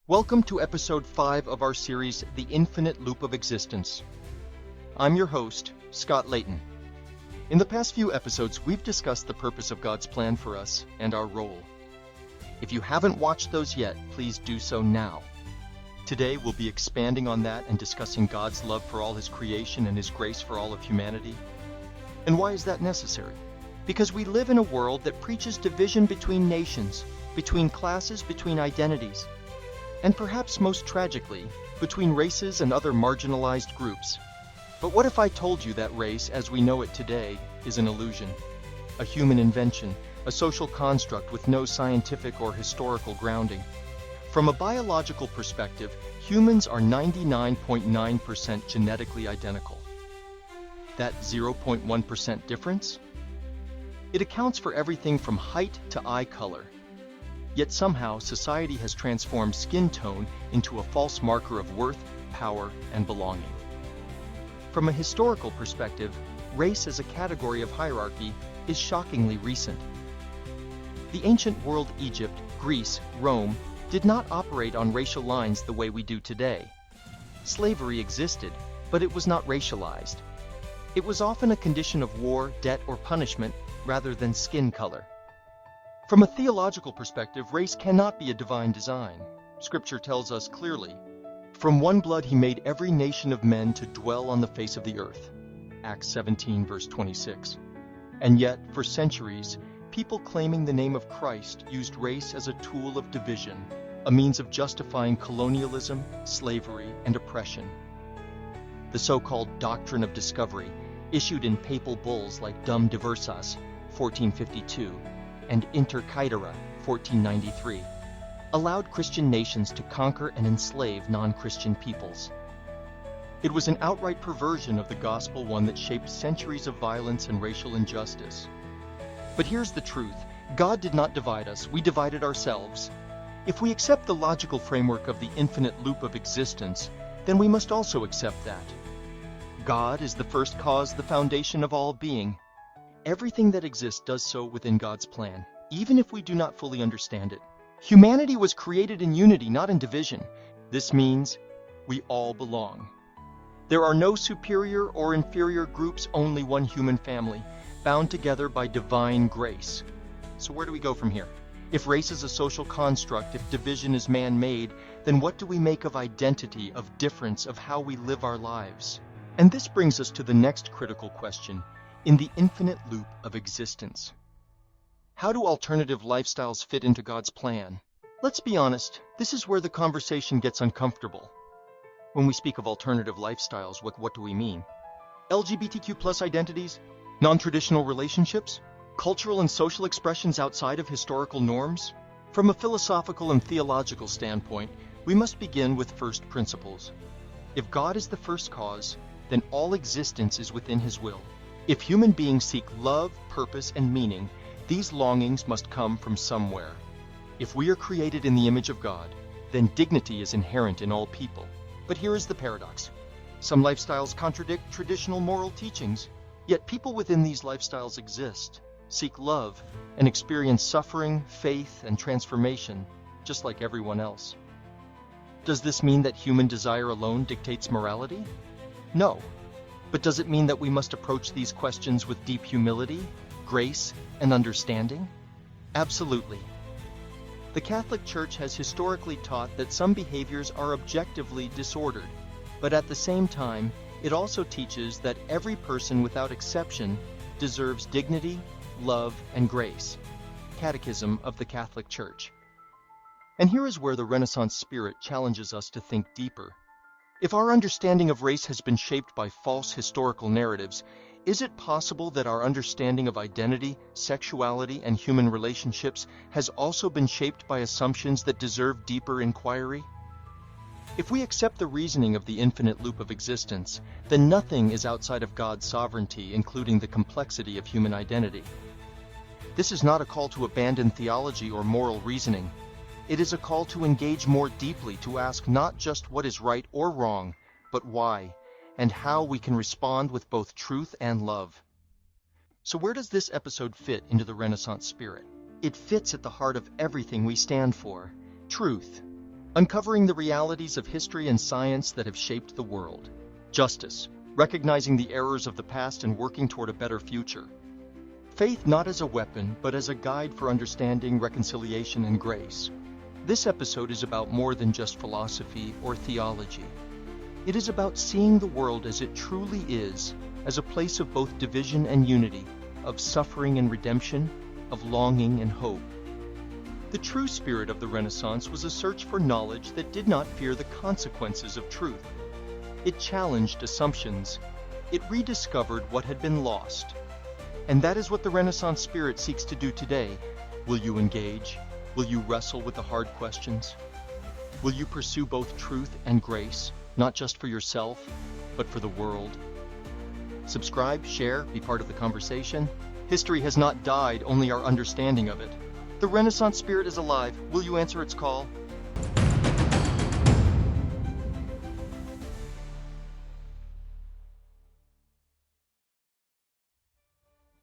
Welcome to episode 5 of our series, The Infinite Loop of Existence. I'm your host, Scott Layton. In the past few episodes, we've discussed the purpose of God's plan for us and our role. If you haven't watched those yet, please do so now. Today, we'll be expanding on that and discussing God's love for all His creation and His grace for all of humanity. And why is that necessary? Because we live in a world that preaches division between nations, between classes, between identities, and perhaps most tragically, between races and other marginalized groups. But what if I told you that race, as we know it today, is an illusion, a human invention, a social construct with no scientific or historical grounding? From a biological perspective, humans are 99.9% genetically identical. That 0.1% difference? It accounts for everything from height to eye color. Yet somehow, society has transformed skin tone into a false marker of worth, power, and belonging. From a historical perspective, race as a category of hierarchy is shockingly recent. The ancient world, Egypt, Greece, Rome, did not operate on racial lines the way we do today. Slavery existed, but it was not racialized. It was often a condition of war, debt, or punishment, rather than skin color. From a theological perspective, race cannot be a divine design. Scripture tells us clearly, "From one blood he made every nation of men to dwell on the face of the earth." Acts 17, verse 26. And yet, for centuries, people claiming the name of Christ used race as a tool of division, a means of justifying colonialism, slavery, and oppression. The so-called doctrine of discovery, issued in papal bulls like Dum Diversas, 1452, and Inter Caetera, 1493, allowed Christian nations to conquer and enslave non-Christian peoples. It was an outright perversion of the gospel, one that shaped centuries of violence and racial injustice. But here's the truth. God did not divide us, we divided ourselves. If we accept the logical framework of the infinite loop of existence, then we must also accept that God is the first cause, the foundation of all being. Everything that exists does so within God's plan, even if we do not fully understand it. Humanity was created in unity, not in division. This means we all belong. There are no superior or inferior groups, only one human family, bound together by divine grace. So where do we go from here? If race is a social construct, if division is man-made, then what do we make of identity, of difference, of how we live our lives? And this brings us to the next critical question. In the infinite loop of existence, how do alternative lifestyles fit into God's plan? Let's be honest, this is where the conversation gets uncomfortable. When we speak of alternative lifestyles, what do we mean? LGBTQ+ identities? Non-traditional relationships? Cultural and social expressions outside of historical norms? From a philosophical and theological standpoint, we must begin with first principles. If God is the first cause, then all existence is within His will. If human beings seek love, purpose, and meaning, these longings must come from somewhere. If we are created in the image of God, then dignity is inherent in all people. But here is the paradox. Some lifestyles contradict traditional moral teachings, yet people within these lifestyles exist, seek love, and experience suffering, faith, and transformation, just like everyone else. Does this mean that human desire alone dictates morality? No. But does it mean that we must approach these questions with deep humility, grace, and understanding? Absolutely. The Catholic Church has historically taught that some behaviors are objectively disordered, but at the same time, it also teaches that every person without exception deserves dignity, love, and grace. Catechism of the Catholic Church. And here is where the Renaissance spirit challenges us to think deeper. If our understanding of race has been shaped by false historical narratives, is it possible that our understanding of identity, sexuality, and human relationships has also been shaped by assumptions that deserve deeper inquiry? If we accept the reasoning of the infinite loop of existence, then nothing is outside of God's sovereignty, including the complexity of human identity. This is not a call to abandon theology or moral reasoning. It is a call to engage more deeply, to ask not just what is right or wrong, but why, and how we can respond with both truth and love. So where does this episode fit into the Renaissance spirit? It fits at the heart of everything we stand for: truth. uncovering the realities of history and science that have shaped the world. Justice, recognizing the errors of the past and working toward a better future. Faith not as a weapon, but as a guide for understanding, reconciliation, and grace. This episode is about more than just philosophy or theology. It is about seeing the world as it truly is, as a place of both division and unity, of suffering and redemption, of longing and hope. The true spirit of the Renaissance was a search for knowledge that did not fear the consequences of truth. It challenged assumptions. It rediscovered what had been lost. And that is what the Renaissance spirit seeks to do today. Will you engage? Will you wrestle with the hard questions? Will you pursue both truth and grace, not just for yourself, but for the world? Subscribe, share, be part of the conversation. History has not died, only our understanding of it. The Renaissance spirit is alive. Will you answer its call?